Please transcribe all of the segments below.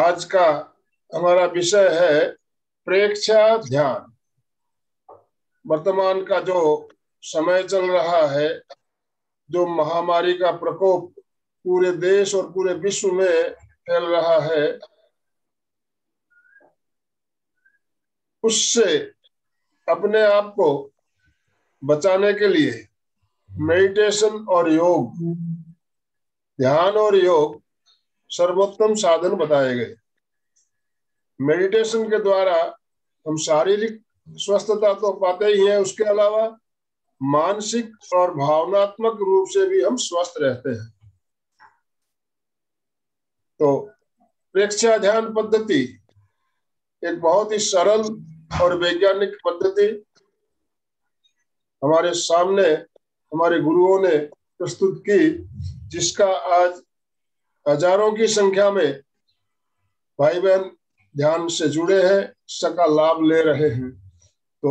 आज का हमारा विषय है प्रेक्षा ध्यान। वर्तमान का जो समय चल रहा है, जो महामारी का प्रकोप पूरे देश और पूरे विश्व में फैल रहा है, उससे अपने आप को बचाने के लिए मेडिटेशन और योग, ध्यान और योग सर्वोत्तम साधन बताए गए। मेडिटेशन के द्वारा हम शारीरिक स्वस्थता तो पाते ही हैं, उसके अलावा मानसिक और भावनात्मक रूप से भी हम स्वस्थ रहते हैं। तो प्रेक्षा ध्यान पद्धति एक बहुत ही सरल और वैज्ञानिक पद्धति हमारे सामने हमारे गुरुओं ने प्रस्तुत की, जिसका आज हजारों की संख्या में भाई बहन ध्यान से जुड़े हैं, इसका लाभ ले रहे हैं। तो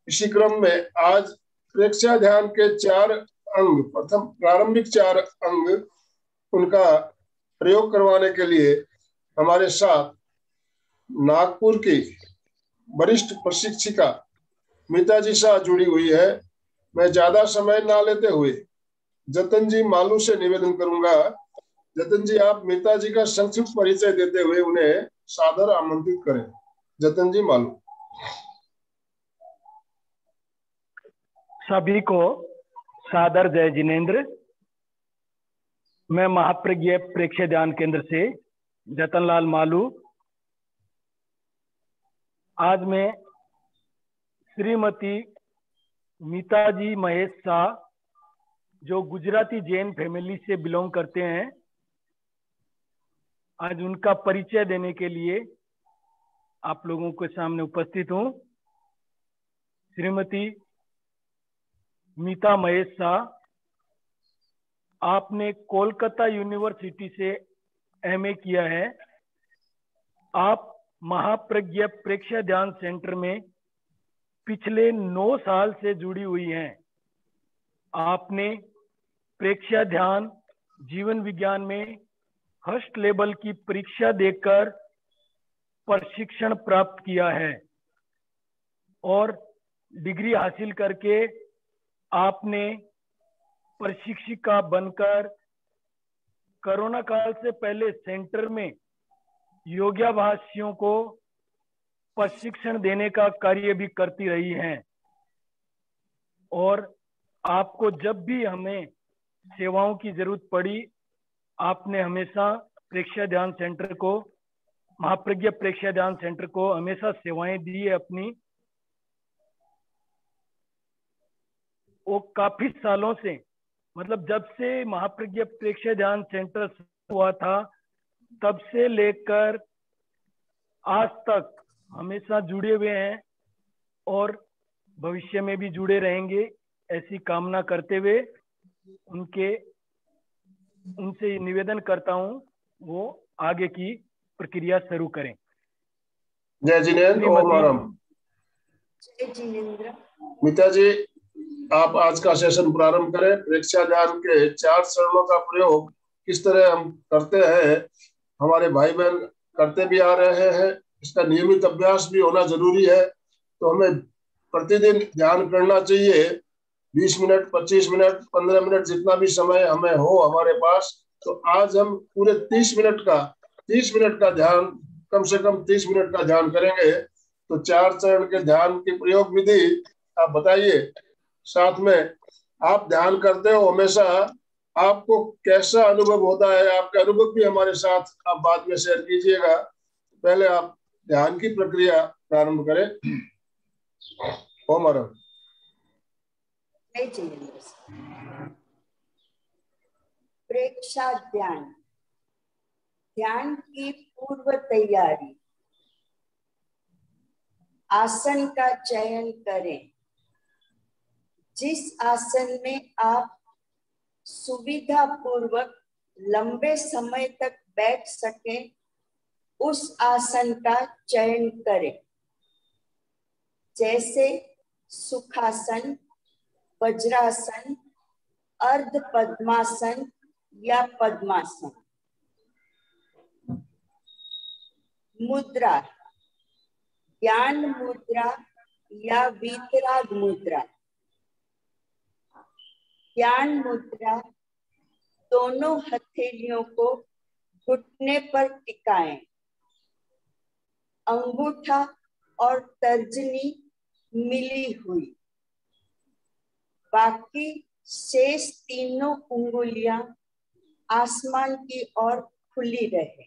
इसी क्रम में आज प्रेक्षा ध्यान के 4 अंग, प्रथम प्रारंभिक 4 अंग, उनका प्रयोग करवाने के लिए हमारे साथ नागपुर की वरिष्ठ प्रशिक्षिका मीता जी शाह जुड़ी हुई है। मैं ज्यादा समय ना लेते हुए जतन जी मालू से निवेदन करूंगा। जतन जी, आप मीता जी का संक्षिप्त परिचय देते हुए उन्हें सादर आमंत्रित करें। जतन जी मालू। सभी को सादर जय जिनेन्द्र। मैं महाप्रज्ञ प्रेक्षा ध्यान केंद्र से जतनलाल मालू। आज मैं श्रीमती मीताजी महेश शाह, जो गुजराती जैन फैमिली से बिलोंग करते हैं, आज उनका परिचय देने के लिए आप लोगों के सामने उपस्थित हूं। श्रीमती मीता महेश शाह, आपने कोलकाता यूनिवर्सिटी से एमए किया है। आप महाप्रज्ञ प्रेक्षा ध्यान सेंटर में पिछले 9 साल से जुड़ी हुई हैं। आपने प्रेक्षा ध्यान जीवन विज्ञान में फर्स्ट लेवल की परीक्षा देकर प्रशिक्षण प्राप्त किया है और डिग्री हासिल करके आपने प्रशिक्षिका बनकर कोरोना काल से पहले सेंटर में योगाभ्यासियों को प्रशिक्षण देने का कार्य भी करती रही हैं। और आपको जब भी हमें सेवाओं की जरूरत पड़ी, आपने हमेशा प्रेक्षा ध्यान सेंटर को, महाप्रज्ञ प्रेक्षा ध्यान सेंटर को हमेशा सेवाएं दी है अपनी। वो काफी सालों से, मतलब जब से महाप्रज्ञ प्रेक्षा ध्यान सेंटर हुआ था तब से लेकर आज तक हमेशा जुड़े हुए हैं और भविष्य में भी जुड़े रहेंगे, ऐसी कामना करते हुए उनसे निवेदन करता हूं वो आगे की प्रक्रिया शुरू करें। जय जिनेन्द्र। ओम आराम। जय जिनेन्द्र। मीता जी, आप आज का सेशन प्रारंभ करें। प्रेक्षा ध्यान के 4 चरणों का प्रयोग किस तरह हम करते हैं, हमारे भाई बहन करते भी आ रहे हैं, इसका नियमित अभ्यास भी होना जरूरी है। तो हमें प्रतिदिन ध्यान करना चाहिए। 20 मिनट, 25 मिनट, 15 मिनट, जितना भी समय हमें हो हमारे पास। तो आज हम पूरे 30 मिनट का ध्यान, कम से कम 30 मिनट का ध्यान करेंगे। तो 4 चरण के ध्यान की प्रयोग विधि आप बताइए। साथ में आप ध्यान करते हो हमेशा, आपको कैसा अनुभव होता है, आपके अनुभव भी हमारे साथ आप बाद में शेयर कीजिएगा। पहले आप ध्यान की प्रक्रिया प्रारंभ करें। ओम आराम। प्रेक्षा ध्यान, ध्यान की पूर्व तैयारी। आसन का चयन करें। जिस आसन में आप सुविधा पूर्वक लंबे समय तक बैठ सकें, उस आसन का चयन करें, जैसे सुखासन, वज्रासन, अर्ध पद्मासन या पद्मासन। मुद्रा, ज्ञान मुद्रा या वीतराग मुद्रा। ज्ञान मुद्रा, दोनों हथेलियों को घुटने पर टिकाएं, अंगूठा और तर्जनी मिली हुई, बाकी शेष तीनों उंगलियां आसमान की ओर खुली रहे।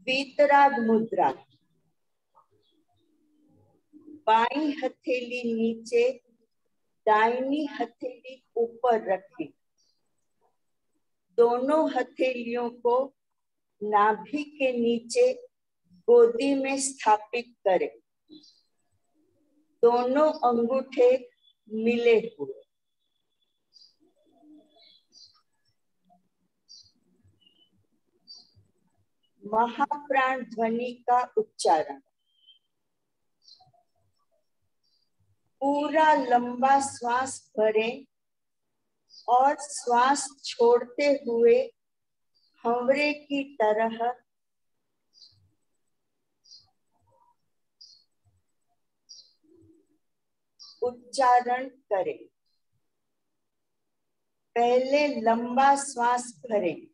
वीतराग मुद्रा, बाईं हथेली नीचे, दाहिनी हथेली ऊपर रखें। दोनों हथेलियों को नाभि के नीचे गोदी में स्थापित करें। दोनों अंगूठे मिले हुए। महाप्राण ध्वनि का उच्चारण। पूरा लंबा श्वास भरें और श्वास छोड़ते हुए भंवरे की तरह उच्चारण करें। पहले लंबा श्वास भरें।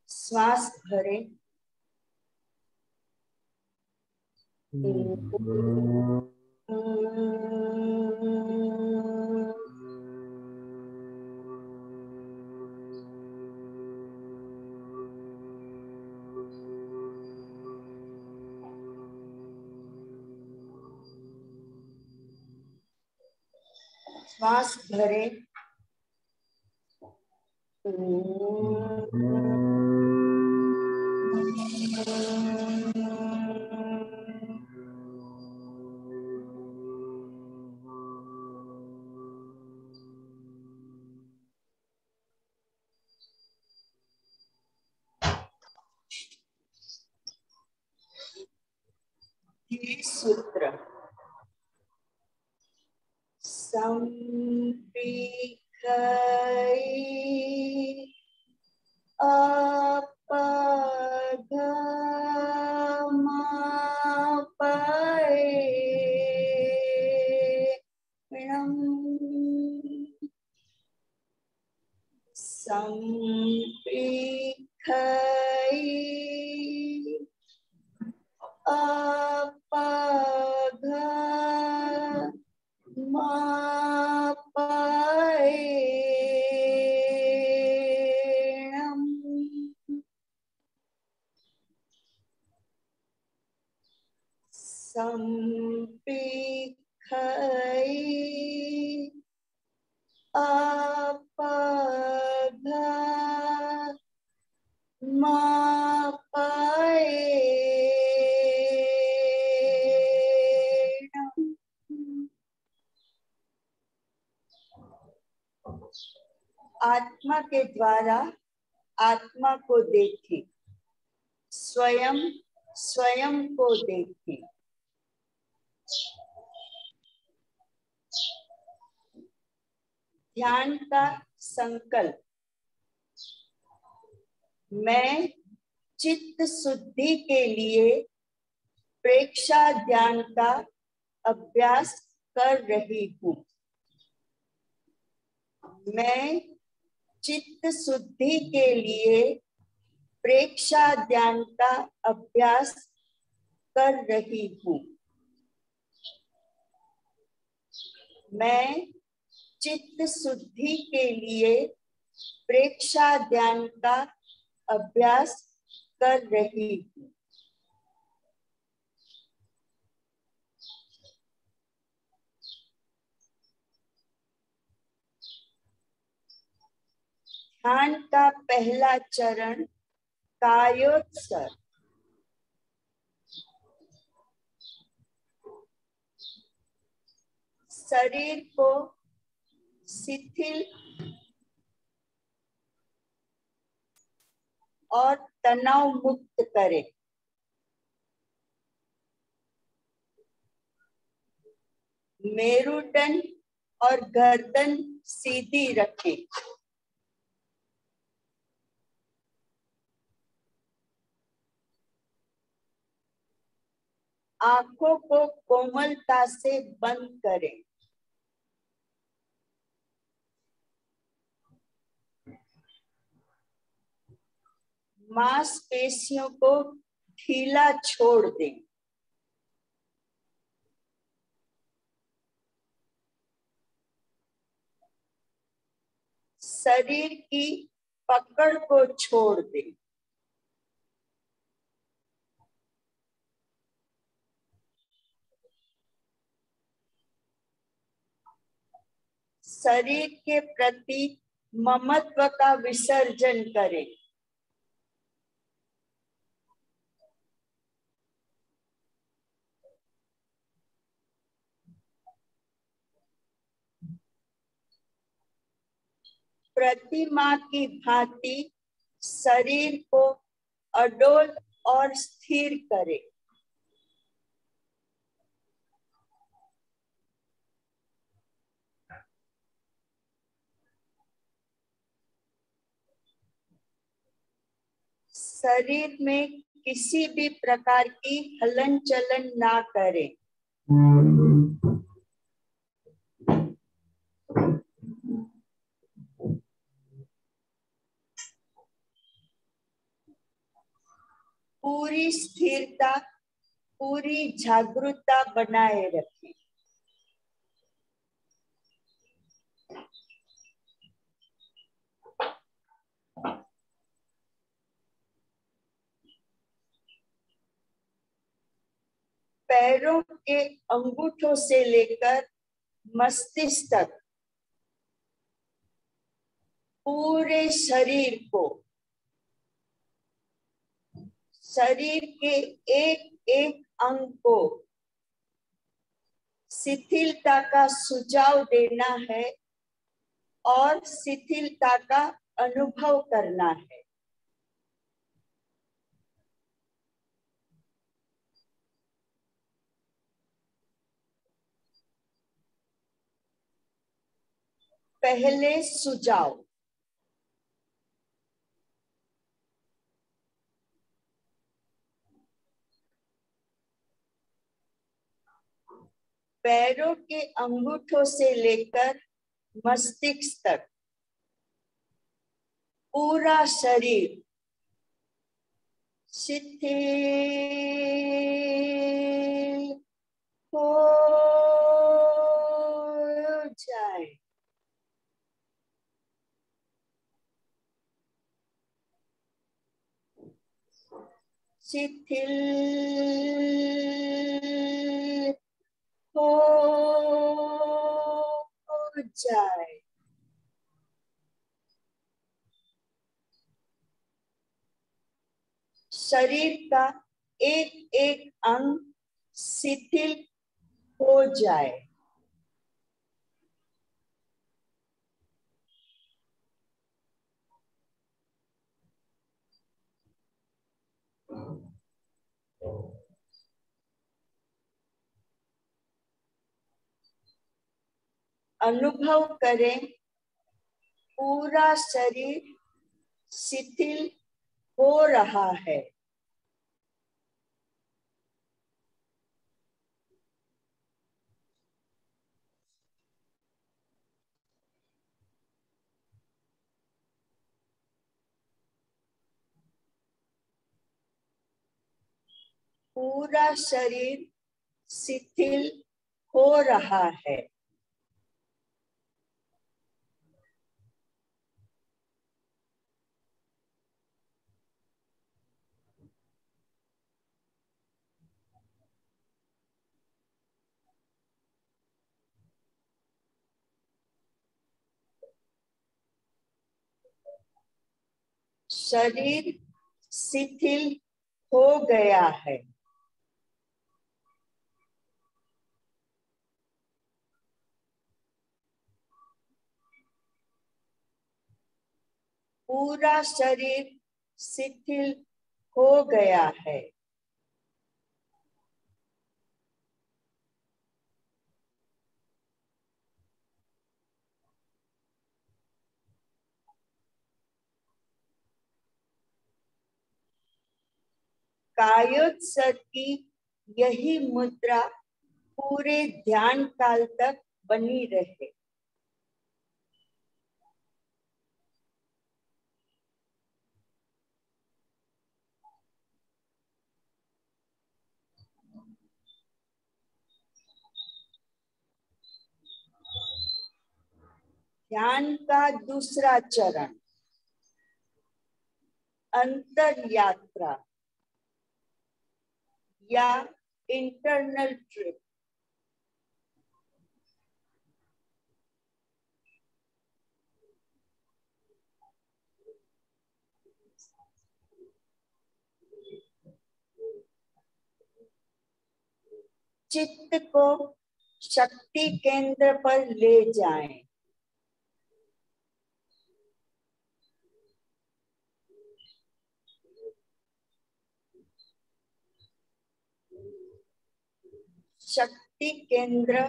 श्वास भरें। श्वास भरें। सूत्र संपिखै अपगमापयेणम् संपिखै अपगमापयेणम् संपिखै अपगमापयेणम्। आत्मा के द्वारा आत्मा को देखें, स्वयं स्वयं को देखें। ध्यान का संकल्प। मैं चित्त शुद्धि के लिए प्रेक्षा ध्यान का अभ्यास कर रही हूँ। मैं चित्त शुद्धि के लिए प्रेक्षा ध्यान का अभ्यास कर रही हूँ। मैं चित्त शुद्धि के लिए प्रेक्षा ध्यान का अभ्यास कर रही हूँ। ध्यान का पहला चरण कायोत्सर्ग। शरीर को शिथिल और तनाव मुक्त करें। मेरुदंड और गर्दन सीधी रखें। आंखों को कोमलता से बंद करें। मांसपेशियों को ढीला छोड़ दें। शरीर की पकड़ को छोड़ दें। शरीर के प्रति ममत्व का विसर्जन करें। प्रतिमा की भांति शरीर को अडोल और स्थिर करें। शरीर में किसी भी प्रकार की हलन चलन ना करें। पूरी स्थिरता, पूरी जागरूकता बनाए रखें। पैरों के अंगूठों से लेकर मस्तिष्क तक पूरे शरीर को, शरीर के एक एक अंग को शिथिलता का सुझाव देना है और शिथिलता का अनुभव करना है। पहले सुझाव। पैरों के अंगूठों से लेकर मस्तिष्क तक पूरा शरीर शिथिल हो जाए। शिथिल हो जाए। शरीर का एक एक अंग शिथिल हो जाए। अनुभव करें पूरा शरीर शिथिल हो रहा है। पूरा शरीर शिथिल हो रहा है। शरीर शिथिल हो गया है। पूरा शरीर शिथिल हो गया है। कायोत्सर्ग की यही मुद्रा पूरे ध्यान काल तक बनी रहे। ध्यान का दूसरा चरण, अंतर यात्रा या इंटरनल ट्रिप। चित्त को शक्ति केंद्र पर ले जाएं। शक्ति केंद्र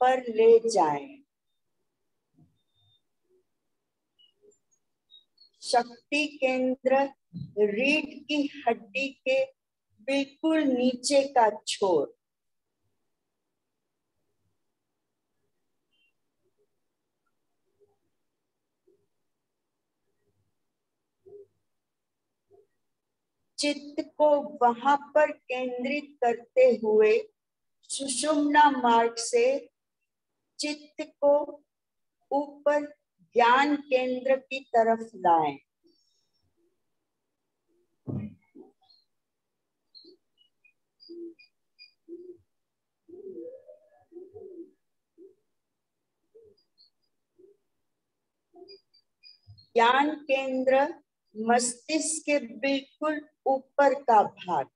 पर ले जाएं। शक्ति केंद्र रीढ़ की हड्डी के बिल्कुल नीचे का छोर। चित्त को वहां पर केंद्रित करते हुए सुषुम्ना मार्ग से चित्त को ऊपर ज्ञान केंद्र की तरफ लाएं। ज्ञान केंद्र मस्तिष्क के बिल्कुल ऊपर का भाग।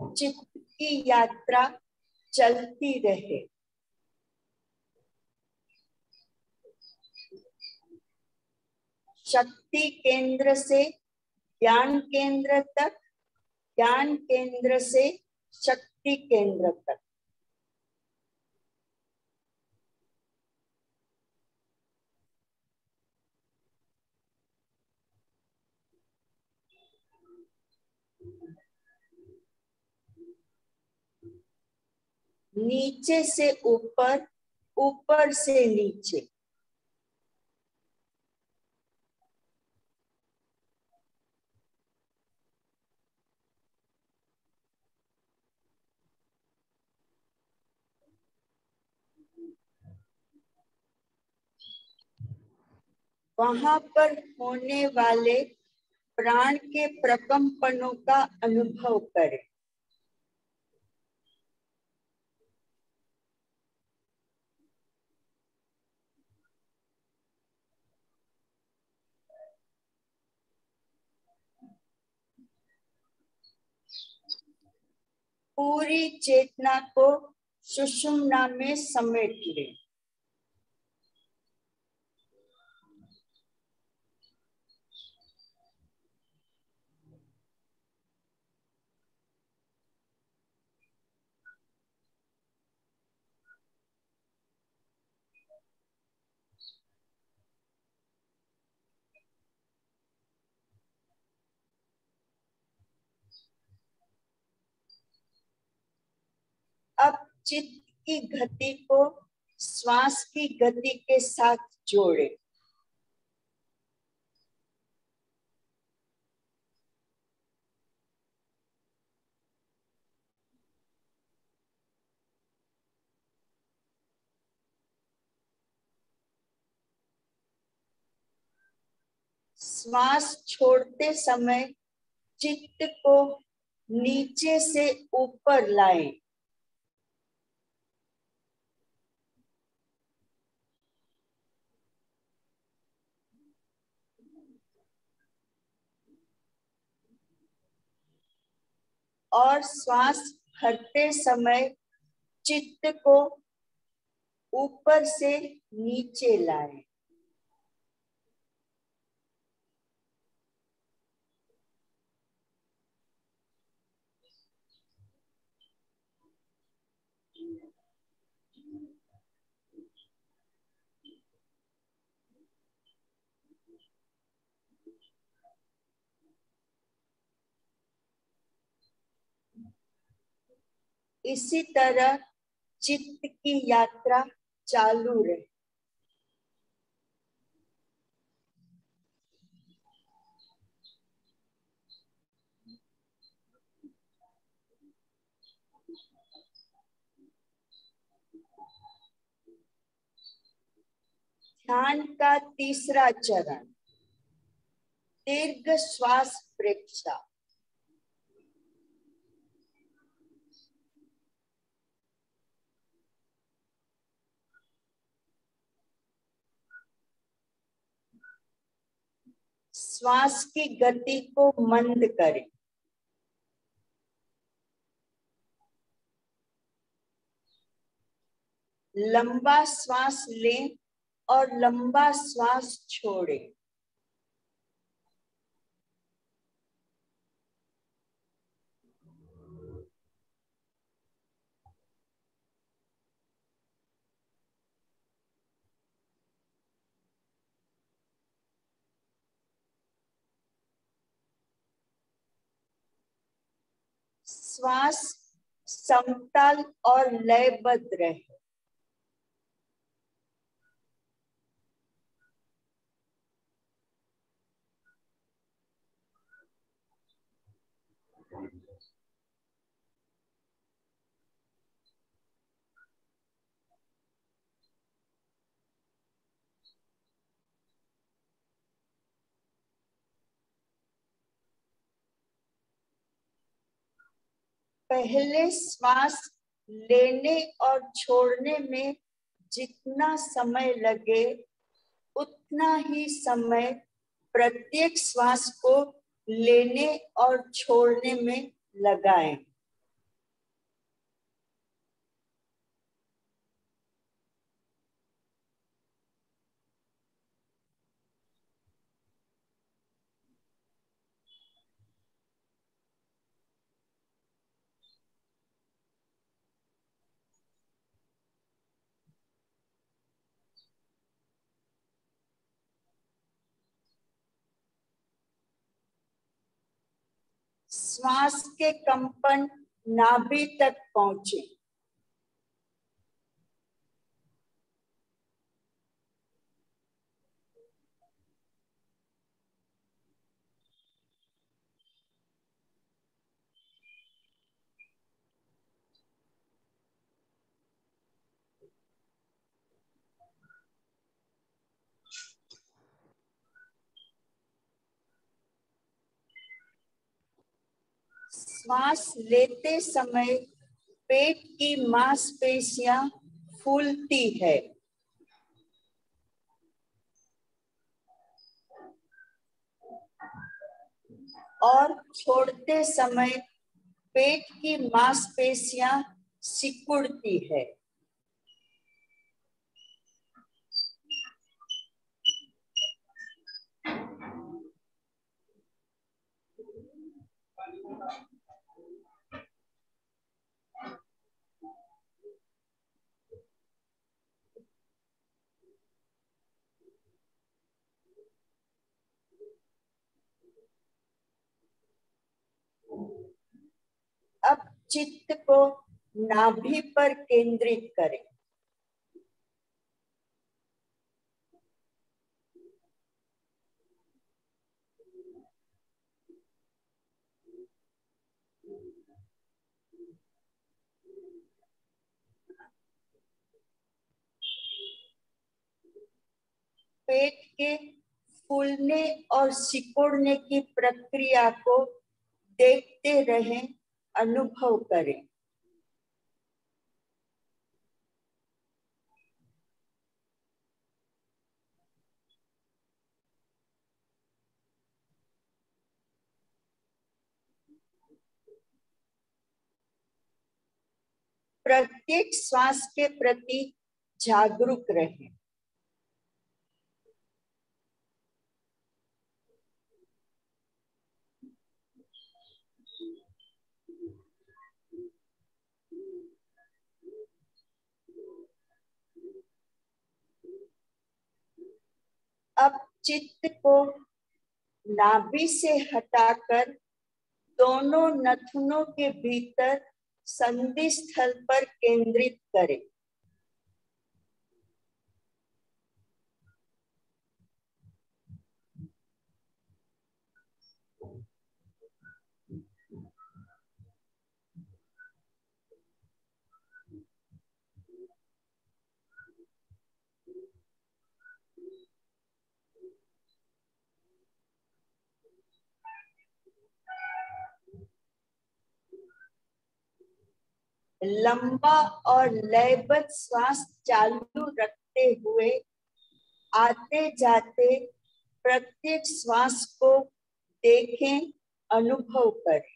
चित्त की यात्रा चलती रहे। शक्ति केंद्र से ज्ञान केंद्र तक, ज्ञान केंद्र से शक्ति केंद्र तक। नीचे से ऊपर, ऊपर से नीचे। वहां पर होने वाले प्राण के प्रकंपनों का अनुभव करें। पूरी चेतना को सुषुम्ना में समेट लें। अब चित्त की गति को श्वास की गति के साथ जोड़ें। श्वास छोड़ते समय चित्त को नीचे से ऊपर लाएं। और श्वास भरते समय चित्त को ऊपर से नीचे लाएं। इसी तरह चित्त की यात्रा चालू रहे। ध्यान का तीसरा चरण, दीर्घ श्वास प्रेक्षा। श्वास की गति को मंद करें। लंबा श्वास लें और लंबा श्वास छोड़ें। श्वास समतल और लयबद्ध रहे। पहले श्वास लेने और छोड़ने में जितना समय लगे उतना ही समय प्रत्येक श्वास को लेने और छोड़ने में लगाएं। श्वास के कंपन नाभि तक पहुंचे। श्वास लेते समय पेट की मांसपेशियां फूलती है और छोड़ते समय पेट की मांसपेशियां सिकुड़ती है। अब चित्त को नाभि पर केंद्रित करें। पेट के फूलने और सिकुड़ने की प्रक्रिया को देखते रहें, अनुभव करें। प्रत्येक श्वास के प्रति जागरूक रहें। अब चित्त को नाभि से हटाकर दोनों नथुनों के भीतर संधि स्थल पर केंद्रित करें। लंबा और लयबद्ध श्वास चालू रखते हुए आते जाते प्रत्येक श्वास को देखें, अनुभव करें।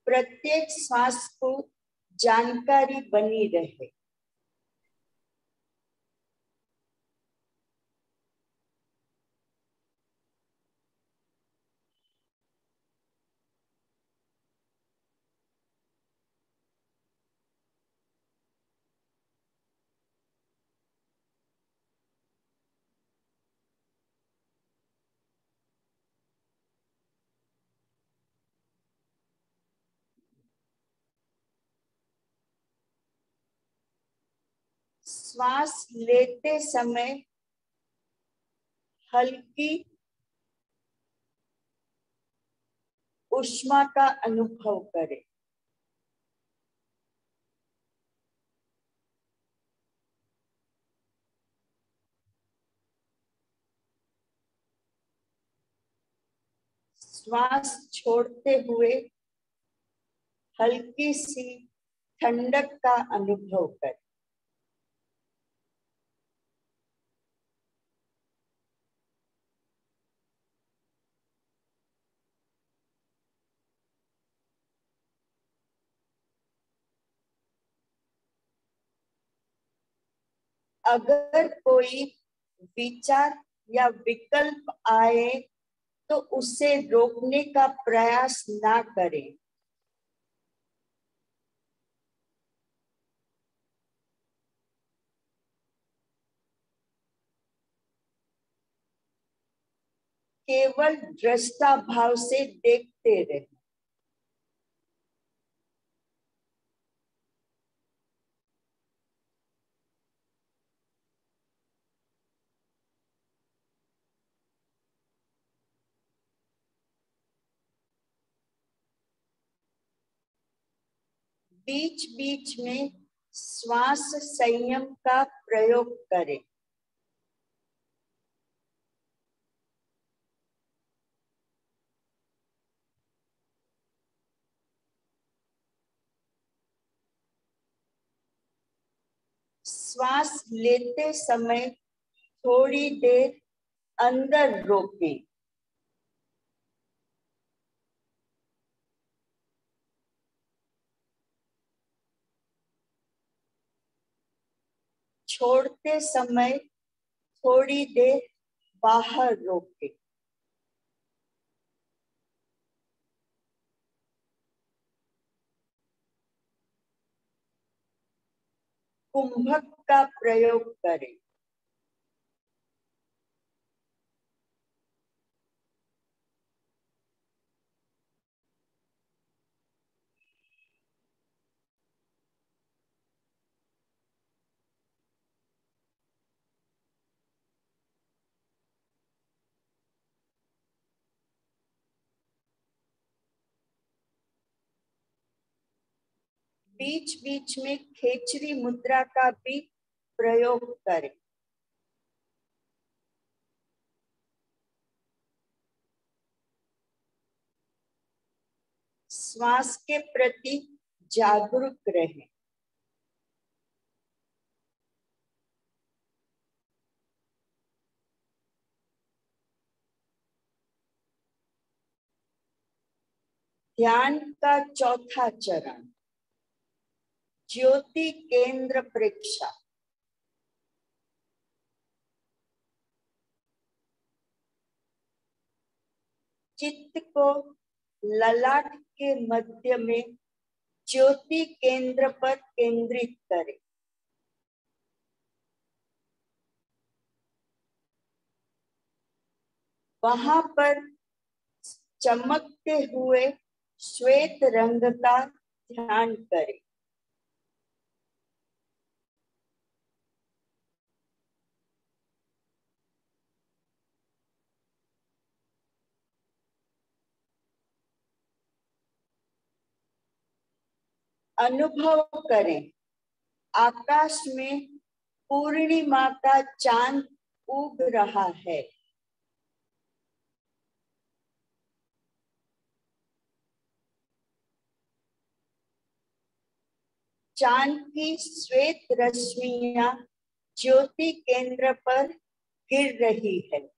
प्रत्येक श्वास को जानकारी बनी रहे। श्वास लेते समय हल्की ऊष्मा का अनुभव करें। श्वास छोड़ते हुए हल्की सी ठंडक का अनुभव करें। अगर कोई विचार या विकल्प आए तो उसे रोकने का प्रयास ना करें। केवल दृष्टा भाव से देखते रहें। बीच बीच में श्वास संयम का प्रयोग करें। श्वास लेते समय थोड़ी देर अंदर रोकें। छोड़ते समय थोड़ी देर बाहर रोकें। कुंभक का प्रयोग करें। बीच बीच में खेचरी मुद्रा का भी प्रयोग करें। श्वास के प्रति जागरूक रहें। ध्यान का चौथा चरण, ज्योति केंद्र प्रेक्षा। चित्त को ललाट के मध्य में ज्योति केंद्र पर केंद्रित करें। वहां पर चमकते हुए श्वेत रंग का ध्यान करें। अनुभव करें, आकाश में पूर्णिमा का चांद उग रहा है। चांद की श्वेत रश्मियां ज्योति केंद्र पर गिर रही है।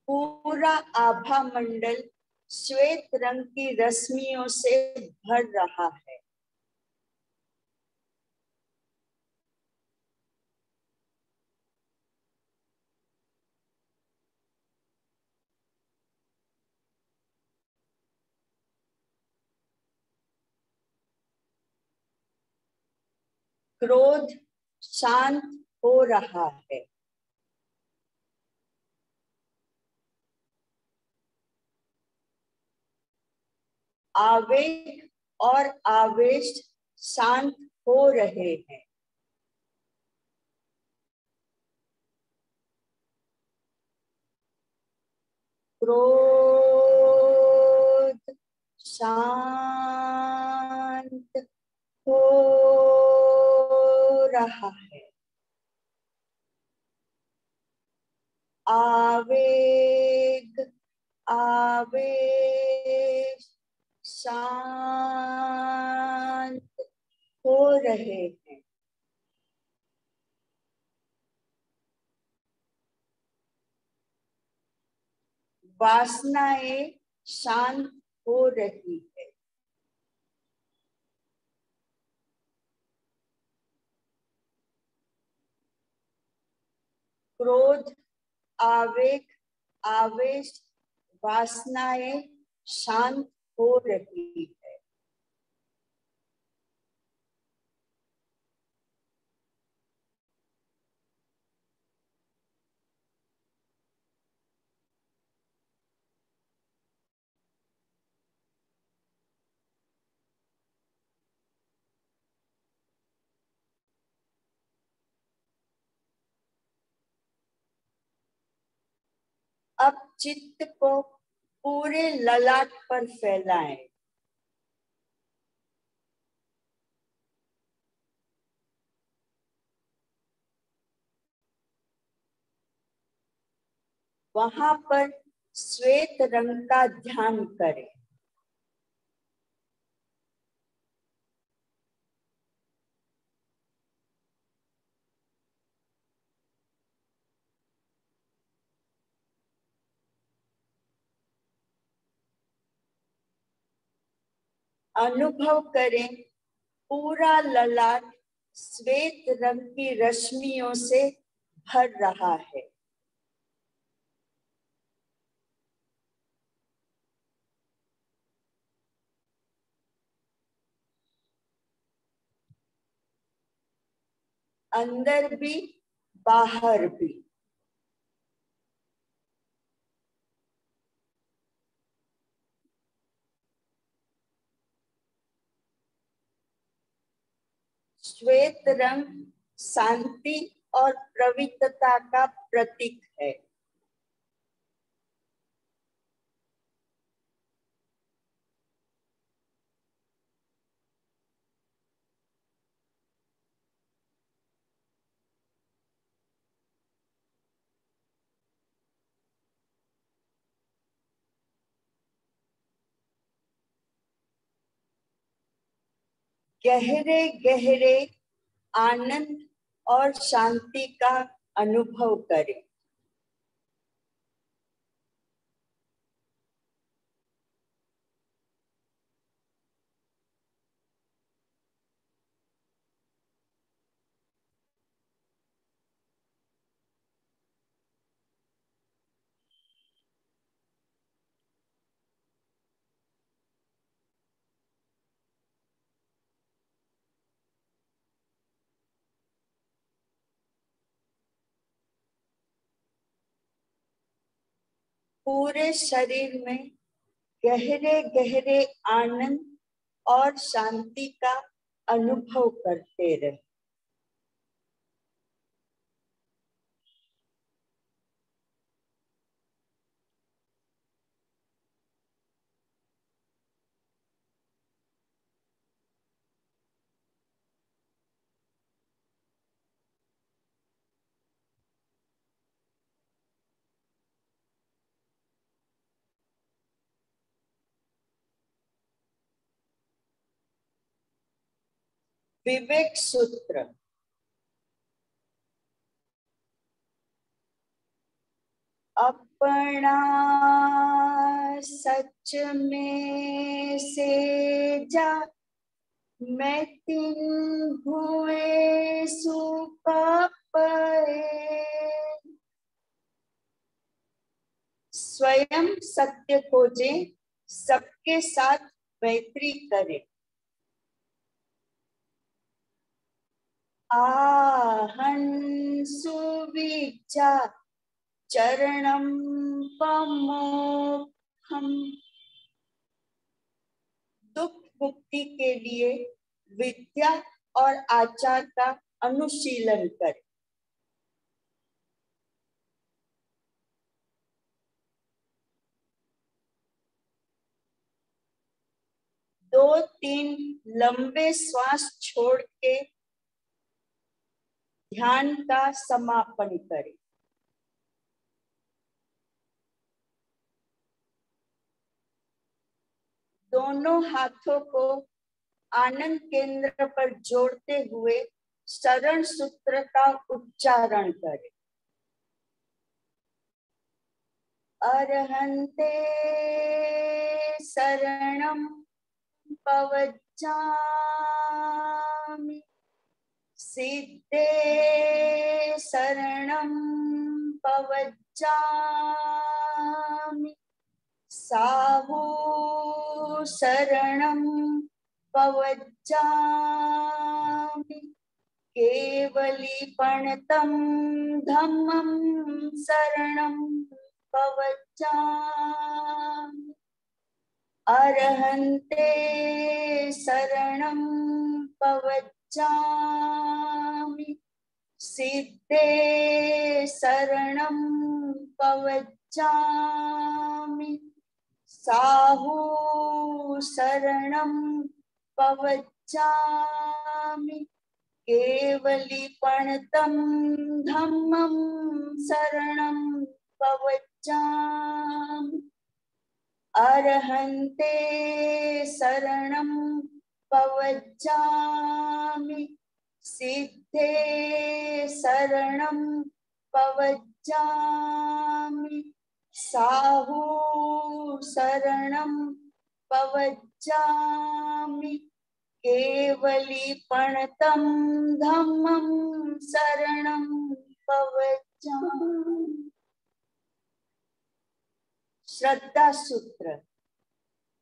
पूरा आभा मंडल श्वेत रंग की रश्मियों से भर रहा है। क्रोध शांत हो रहा है। आवेग और आवेश शांत हो रहे हैं। क्रोध शांत हो रहा है। आवेग आवेश शांत हो रहे हैं। वासनाएं शांत हो रही है। क्रोध आवेग आवेश वासनाएं शांत हो रही है। अब चित्त को पूरे ललाट पर फैलाएं। वहां पर श्वेत रंग का ध्यान करें। अनुभव करें, पूरा ललाट श्वेत रंग की रश्मियों से भर रहा है। अंदर भी बाहर भी। श्वेत रंग शांति और पवित्रता का प्रतीक है। गहरे गहरे आनंद और शांति का अनुभव करें। पूरे शरीर में गहरे गहरे आनंद और शांति का अनुभव करते रहे। विवेक सूत्र। अपना सच में से जा, मैं तीन भुए सुका पए। स्वयं सत्य खोजे, सबके साथ मैत्री करे। आहन सुविचा चरणम पमोक्षम। दुख मुक्ति के लिए विद्या और आचार का अनुशीलन करें। दो तीन लंबे श्वास छोड़ के ध्यान का समापन करें। दोनों हाथों को आनंद केंद्र पर जोड़ते हुए शरण सूत्र का उच्चारण करें। अरहन्ते शरणं पवज्जामि, सिद्धे शरणं पवज्जामि, साहू शरणं पवज्जामि, केवलीपणतं धम्मं शरणं पवज्जामि, अरहन्ते शरणं पवज्जामि, सिद्धे शरणं पवज्जामि, साहू शरणं पवज्जामि, केवलीपणतं धम्मं शरणं पवज्जामि, अरहन्ते शरणं पवज्जामि, सिद्धे शरणं पवज्जामि, साहू शरणं पवज्जामि, केवलीपणतं धम्मं शरणं पवज्जामि। श्रद्धा सूत्र।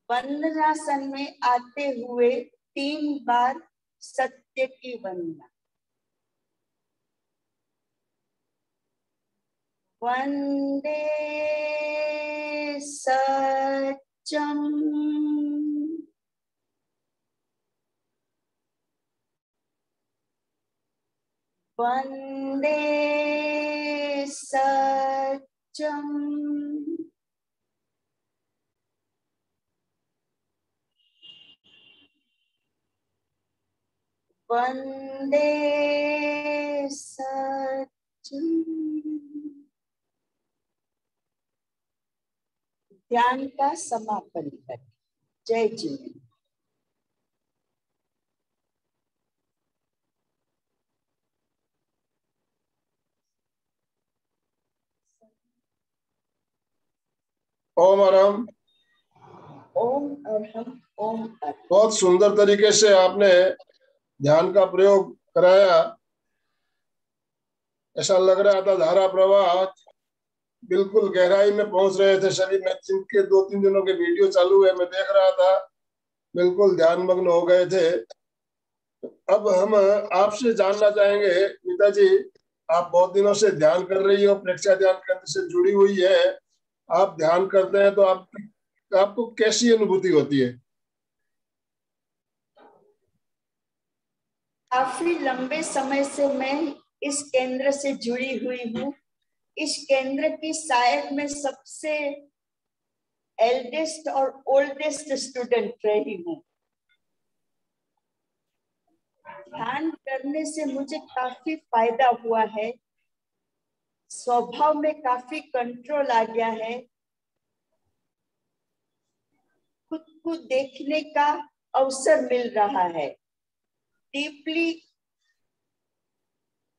वंदनासन में आते हुए 3 बार सत्य की वंदना। वंदे सत्यम, वंदे सत्यम, वंदे सत्यम। ध्यान का समापन करें। जय जी। ओम अरहम। ओम अरहम, ओम अरहम। बहुत सुंदर तरीके से आपने ध्यान का प्रयोग कराया। ऐसा लग रहा था धारा प्रवाह बिल्कुल गहराई में पहुंच रहे थे शरीर में। जिनके 2-3 दिनों के वीडियो चालू है, मैं देख रहा था, बिल्कुल ध्यान मग्न हो गए थे। अब हम आपसे जानना चाहेंगे नीता जी, आप बहुत दिनों से ध्यान कर रही हो, प्रेक्षा ध्यान केंद्र से जुड़ी हुई है। आप ध्यान करते हैं तो आपको कैसी अनुभूति होती है? काफी लंबे समय से मैं इस केंद्र से जुड़ी हुई हूँ। इस केंद्र की शायद मैं सबसे एल्डेस्ट और ओल्डेस्ट स्टूडेंट रही हूँ। ध्यान करने से मुझे काफी फायदा हुआ है। स्वभाव में काफी कंट्रोल आ गया है। खुद को देखने का अवसर मिल रहा है। डीपली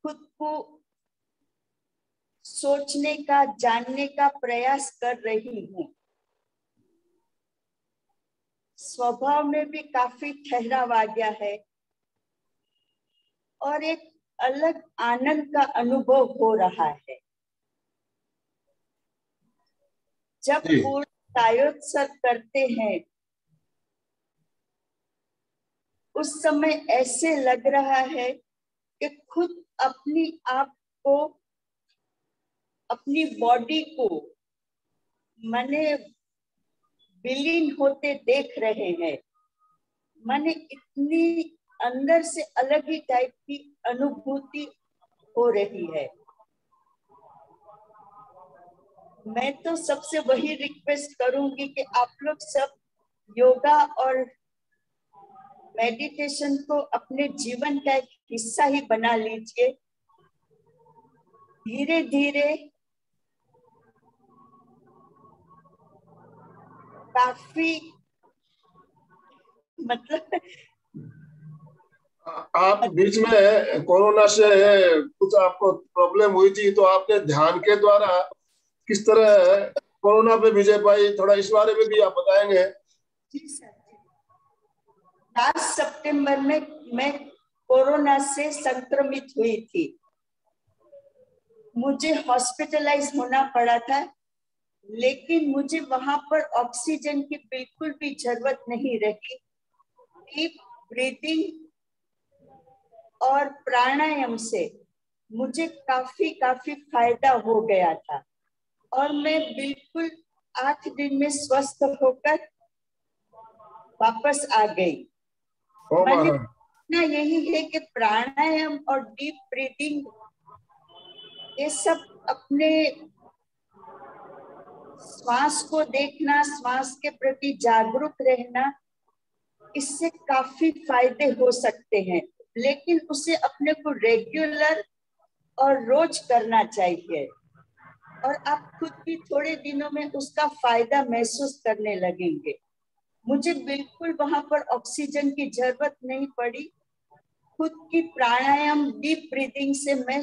खुद को सोचने का, जानने का प्रयास कर रही हूँ। स्वभाव में भी काफी ठहराव आ गया है और एक अलग आनंद का अनुभव हो रहा है। जब जी। पूर्ण कायोत्सर्ग करते हैं उस समय ऐसे लग रहा है कि खुद अपनी आप को, अपनी बॉडी को माने विलीन होते देख रहे हैं। माने इतनी अंदर से अलग ही टाइप की अनुभूति हो रही है। मैं तो सबसे वही रिक्वेस्ट करूंगी कि आप लोग सब योगा और मेडिटेशन को अपने जीवन का एक हिस्सा ही बना लीजिए। धीरे धीरे काफी मतलब आप बीच में कोरोना से कुछ आपको प्रॉब्लम हुई थी, तो आपने ध्यान के द्वारा किस तरह कोरोना पे विजय पाई, थोड़ा इस बारे में भी आप बताएंगे? जी सर। लास्ट सितंबर में मैं कोरोना से संक्रमित हुई थी। मुझे हॉस्पिटलाइज होना पड़ा था, लेकिन मुझे वहां पर ऑक्सीजन की बिल्कुल भी जरूरत नहीं रही। डीप ब्रीथिंग और प्राणायाम से मुझे काफी फायदा हो गया था और मैं बिल्कुल 8 दिन में स्वस्थ होकर वापस आ गई। मैंने ना यही है कि प्राणायाम और डीप ब्रीथिंग ये सब अपने श्वास को देखना, श्वास के प्रति जागरूक रहना, इससे काफी फायदे हो सकते हैं। लेकिन उसे अपने को रेगुलर और रोज करना चाहिए और आप खुद भी थोड़े दिनों में उसका फायदा महसूस करने लगेंगे। मुझे बिल्कुल वहां पर ऑक्सीजन की जरूरत नहीं पड़ी। खुद की प्राणायाम डीप ब्रीथिंग से मैं